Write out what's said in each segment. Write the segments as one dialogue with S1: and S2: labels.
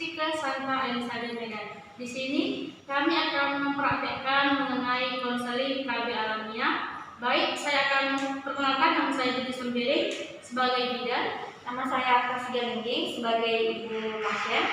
S1: Mustika Santa Elisada Medan. Di sini kami akan mempraktekkan mengenai konseling KB alamiah. Baik, saya akan perkenalkan nama saya Judi Sembere sebagai bidan.
S2: Nama saya Akasia Lingging sebagai ibu pasien.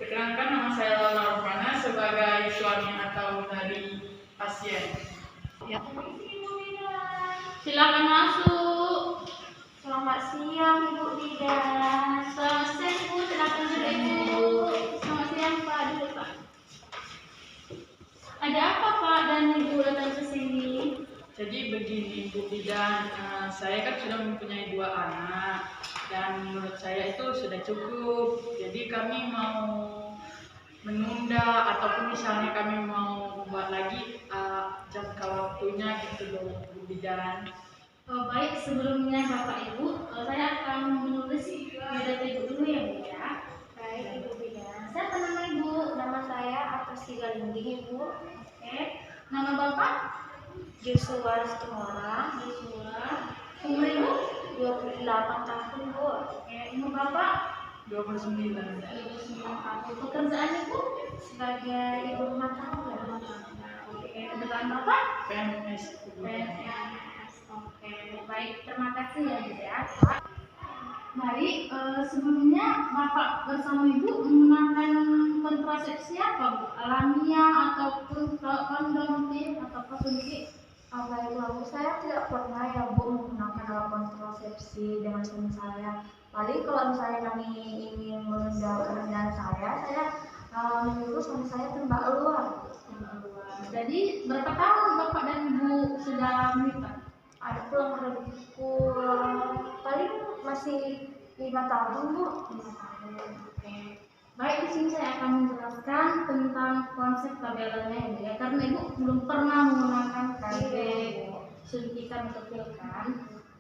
S3: Perkenalkan, nama saya Laura Rupana sebagai suami atau dari pasien.
S2: Ya.
S1: Silakan masuk.
S2: Selamat siang Ibu Bidan.
S1: Selamat siang Ibu, silakan duduk Ibu. Selamat siang Pak, duduk Pak. Ada apa Pak dan Ibu datang ke sini?
S3: Jadi begini Bu Bidan, saya kan sudah mempunyai 2 anak dan menurut saya itu sudah cukup. Jadi kami mau menunda ataupun misalnya kami mau buat lagi jangka waktunya gitu loh Bu Bidan.
S1: Baik, sebelumnya Bapak Ibu, saya akan menulis biodata Ibu dulu ya Bu ya.
S2: Baik Ibu Bidan. Siapa nama Ibu? Nama saya Akasia Lingging Ibu.
S1: Oke, nama Bapak?
S2: Joshua Tumora.
S1: Joshua. Umur Ibu?
S2: 28 tahun Bu.
S1: Oke, umur Bapak?
S3: 29.
S1: 29 tahun. Pekerjaan Ibu?
S2: Sebagai ibu rumah tangga.
S1: Oke, kebetulan Bapak?
S3: PNS Bu Bidan.
S1: PNS. Oke, baik. Terima kasih ya Bu ya. Pak. Baik, sebelumnya Bapak bersama Ibu menggunakan kontrasepsi apa Bu? Alamiah ataupun kondom atau suntik?
S2: Baik, saya tidak pernah ya Bu menggunakan alat kontrasepsi dengan suami saya. Paling kalau misalnya kami ingin menunda kehamilan saya menyuruh suami saya tembak luar.
S1: Jadi berapa tahun Bapak dan Ibu sudah menikah?
S2: Ada pulang paling masih 5 tahun Bu.
S1: 5 tahun. Oke. Baik, di sini saya akan menjelaskan tentang konsep KBL-nya ya, karena Ibu belum pernah menggunakan KB suntikan untuk pilkan.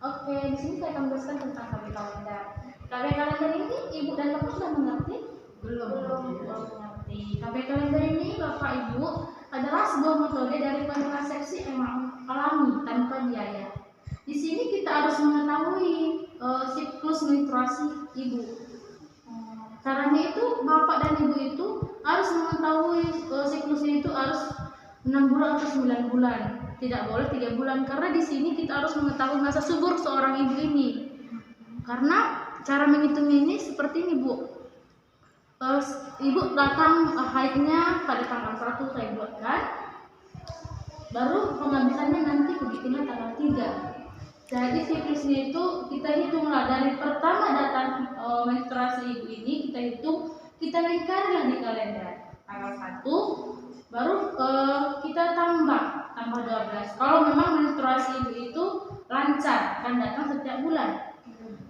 S1: Oke, di sini saya akan menjelaskan tentang KB kalender. KB kalender ini Ibu dan Bapak sudah mengerti?
S3: Belum.
S1: Mengerti. KB kalender ini Bapak Ibu adalah sebuah metode dari kontrasepsi alami tanpa biaya. Di sini kita harus mengetahui siklus menstruasi Ibu. Caranya itu Bapak dan Ibu itu harus mengetahui siklusnya itu harus 6 bulan atau 9 bulan. Tidak boleh 3 bulan karena di sini kita harus mengetahui masa subur seorang ibu ini. Karena cara menghitungnya ini seperti ini Bu. Ibu datang haidnya pada tanggal 1 saya buatkan. Baru penghabisannya nanti begitu tanggal 3. Jadi siklusnya itu kita hitunglah dari pertama datang menstruasi ibu ini, kita naikkanlah di kalender tanggal 1, baru kita tambah 12. Kalau memang menstruasi ibu itu lancar kan datang setiap bulan.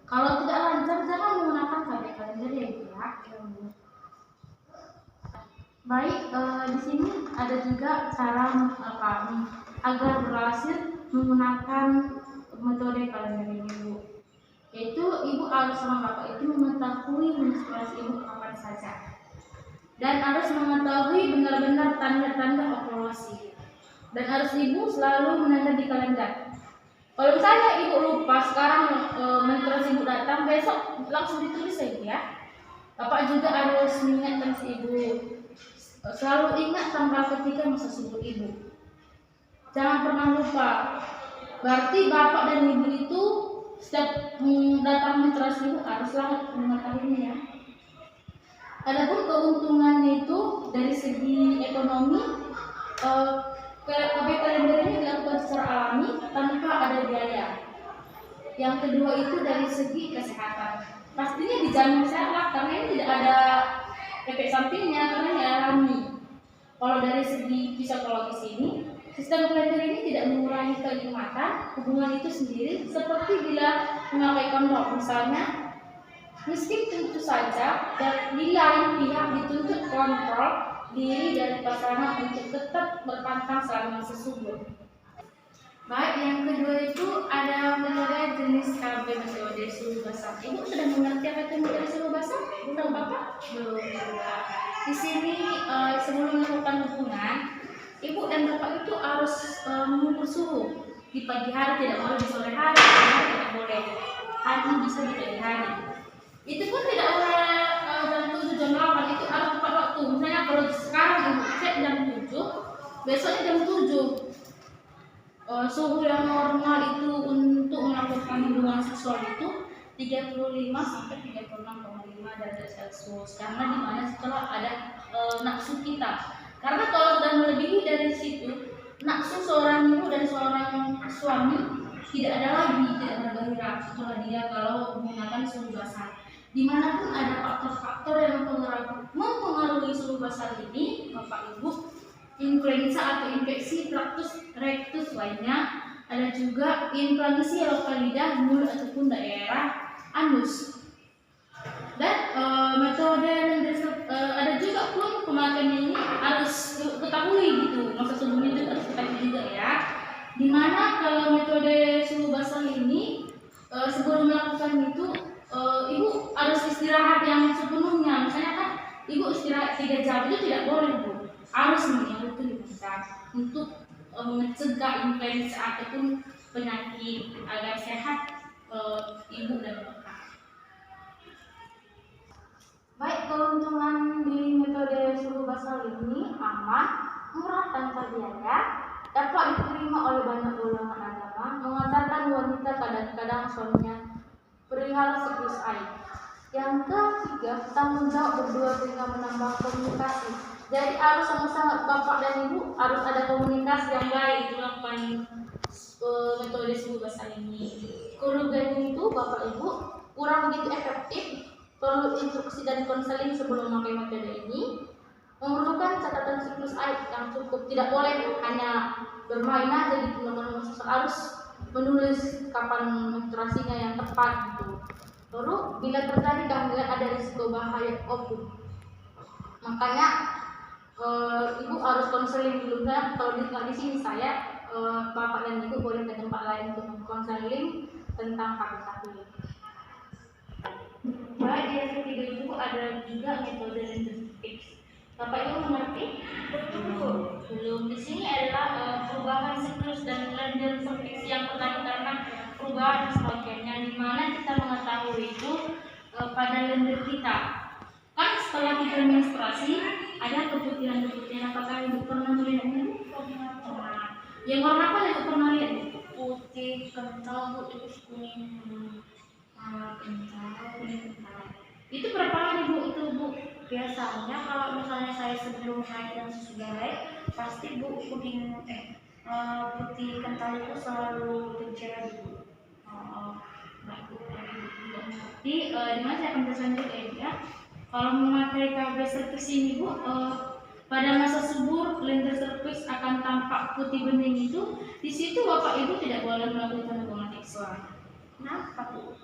S1: Kalau tidak lancar jangan menggunakan KB kalender ya Ibu ya. Baik, di sini ada juga cara agar berhasil menggunakan metode kalender ini Bu. Yaitu Ibu harus sama Bapak itu mengetahui menstruasi Ibu kapan saja. Dan harus mengetahui benar-benar tanda-tanda ovulasi. Dan harus Ibu selalu menanda di kalender. Kalau misalnya Ibu lupa sekarang menstruasi Ibu datang, besok langsung ditulis saja ya. Bapak juga harus mengingatkan si Ibu. Selalu ingat tanggal ketika masa subur Ibu. Jangan pernah lupa. Berarti Bapak dan Ibu itu setiap datang menstruasi Ibu haruslah mengetahuinya ya. Adapun keuntungannya itu dari segi ekonomi, KB kalender ini dilakukan secara alami tanpa ada biaya. Yang kedua itu dari segi kesehatan. Pastinya dijamin sehat karena ini tidak ada efek sampingnya karena ini alami. Kalau dari segi psikologis ini, sistem kalender ini tidak mengurangi kenikmatan hubungan itu sendiri seperti bila memakai kondom. Misalnya, meski tentu saja dan di lain pihak dituntut kontrol diri dari pasangan untuk tetap berpantang selama masa subur. Baik, yang kedua itu ada metode jenis KB metode suhu basah. Ibu sudah mengerti apa itu metode suhu basah? Belum Bapak? Belum juga. Di sini sebelum melakukan hubungan, Ibu dan Bapak itu harus mengukur suhu. Di pagi hari tidak boleh, di sore hari tidak boleh. Hanya bisa di pagi hari. Itu pun tidak boleh jam 7 jam 8 itu harus tepat waktu. Misalnya kalau sekarang ibu cek jam 7, besoknya jam 7. Suhu yang normal itu untuk melakukan hubungan seksual itu 35 sampai 36,5 derajat Celcius, karena dimana setelah ada nafsu kita. Karena kalau sudah melebihi dari situ, nafsu seorang ibu dan seorang suami tidak ada lagi, tidak bergairah. Itulah dia kalau menggunakan suhu basal. Dimanapun ada faktor-faktor yang mempengaruhi suhu basal ini, Bapak Ibu, influenza atau infeksi traktus rectus lainnya, ada juga inflamasi lokal lidah, mulut ataupun daerah anus. Dan metode ada juga pun pemakaiannya ini harus ketahui gitu, masa subuhnya itu harus ketahui juga ya. Dimana kalau metode suhu basal ini sebelum melakukan itu ibu harus istirahat yang sepenuhnya. Misalnya kan ibu istirahat 3 jam itu tidak boleh Bu, harus minimal itu 5 jam untuk mencegah influenza ataupun penyakit agar sehat ibu dan bapak. Baik, keuntungan di metode suhu basal ini aman, murah tanpa biaya, dapat diterima oleh banyak golongan agama, mengajarkan wanita kadang-kadang suaminya perihal siklus haid. Yang ketiga, tanggung jawab berdua dengan menambah komunikasi. Jadi harus sama-sama bapak dan ibu harus ada komunikasi yang baik melakukan metode suhu basal ini. Kerugiannya itu bapak ibu kurang begitu efektif, perlu instruksi dan konseling sebelum memakai metode ini, memerlukan catatan siklus haid yang cukup, tidak boleh hanya bermain aja di nomor harus menulis kapan menstruasinya yang tepat gitu. Lalu bila terjadi gangguan ada risiko bahaya ovum. Makanya ibu harus konseling dulu kan. Kalau di sini saya bapak dan ibu boleh ke tempat lain untuk konseling tentang hal ini. Baik, yang ketiga itu ada juga metode lenderfix. Bapak ibu mengerti? Betul. Belum. Di sini adalah perubahan siklus dan lenderfix yang pertama karena perubahan sebagainya, di mana kita mengetahui itu pada lender kita. Kan setelah kita menstruasi ada keputihan-keputihan. Apakah ibu pernah melihatnya? Pernah. Yang warna apa ibu pernah lihat? Putih, kental, bu, terus kuning. Kental. Itu berapa lama ibu itu bu? Biasanya kalau misalnya saya sebelum haid dan sesudah haid, pasti bu putih kental itu selalu terjadi bu. Jadi dimana saya akan berselanjutnya ya. Kalau memakai KB serviks ini bu, pada masa subur lender serviks akan tampak putih bening itu. Di situ bapak ibu tidak boleh melakukan hubungan seksual. Kenapa bu?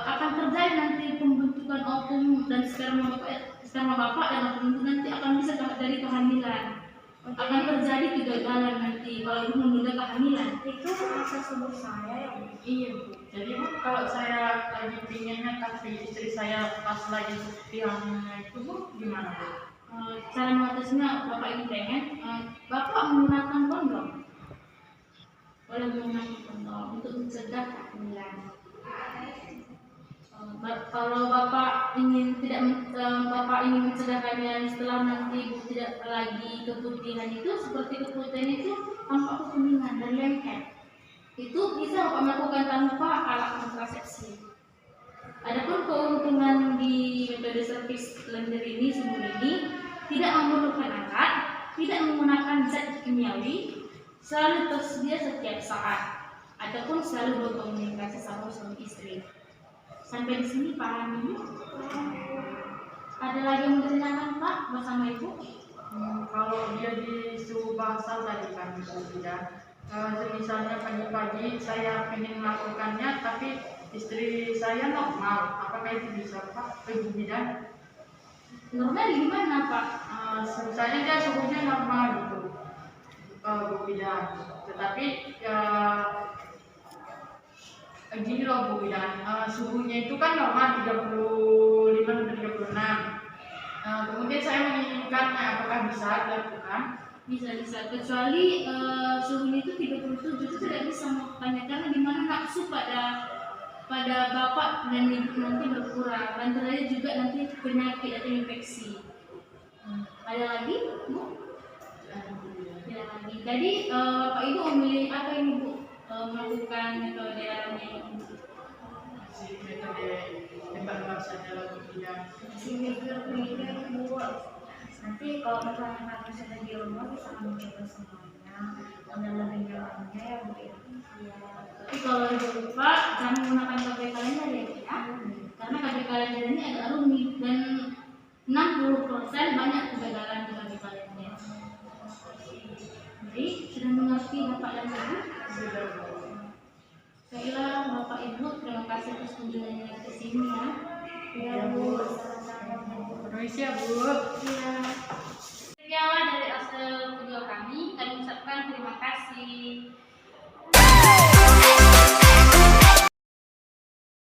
S1: Akan terjadi nanti pembentukan ovum dan sperma bapak dan ovum nanti akan bisa dari kehamilan. Akan terjadi kegagalan nanti kalau ibu menunda kehamilan. Itu masa subur saya ya bu. Iya bu. Jadi bu, kalau saya lagi pinginnya tapi istri saya pas lagi hamilnya itu bu, gimana bu? Cara mengatasinya bapak ini pengen bapak menggunakan kondom. Boleh menggunakan kondom untuk mencegah kehamilan. Kalau bapak ingin mencegah kehamilan setelah nanti ibu tidak lagi keputihan itu, seperti keputihan itu tampak kekuningan dan lengket, itu bisa bapak melakukan tanpa alat kontrasepsi. Adapun keuntungan di metode serviks lender ini sebelum ini tidak memerlukan alat, tidak menggunakan zat kimiawi, selalu tersedia setiap saat, ataupun selalu berkomunikasi sama suami istri. Sampai di sini paham ibu? Ada lagi yang bertanyakan Pak bersama ibu?
S3: Kalau dia di suhu basal tadi kan tidak. Misalnya pagi-pagi saya ingin melakukannya, tapi istri saya normal. Apakah itu bisa Pak? Ibu bidan?
S1: Normal gimana Pak?
S3: Misalnya dia suhunya normal gitu, Bu bidan. Tetapi gini loh Bu bidan, suhunya itu kan normal 35-36. Kemudian saya menginginkannya, apakah bisa dilakukan?
S1: Bisa, kecuali suhunya itu 37 itu tidak bisa melakukannya karena dimana nafsu pada pada bapak dan ibu nanti berkurang, dan terjadi juga nanti penyakit atau infeksi. Ada lagi, Bu? Tidak lagi. Jadi Pak Ibu memilih apa ini, Bu? Melakukan metode alami ini?
S3: Metode tembak luar saja lalu tidak.
S2: Mikir-mikir Bu, nanti kalau misalnya kami sudah di rumah bisa kami coba semuanya, dan lebih jalannya ya Bu ya.
S1: Tapi kalau Ibu lupa, jangan menggunakan KP kalender ya, Bu ya. Karena KP kalender ini agak rumit dan 60% banyak kegagalan di KP kalender. Jadi sudah mengerti Bapak dan Ibu?
S3: Sudah.
S1: Baiklah Bapak Ibu, terima kasih atas kunjungannya ke sini ya.
S2: Ya Bu, sama-sama Bu.
S3: Permisi ya Bu.
S1: Sekianlah dari hasil video kami ucapkan terima kasih.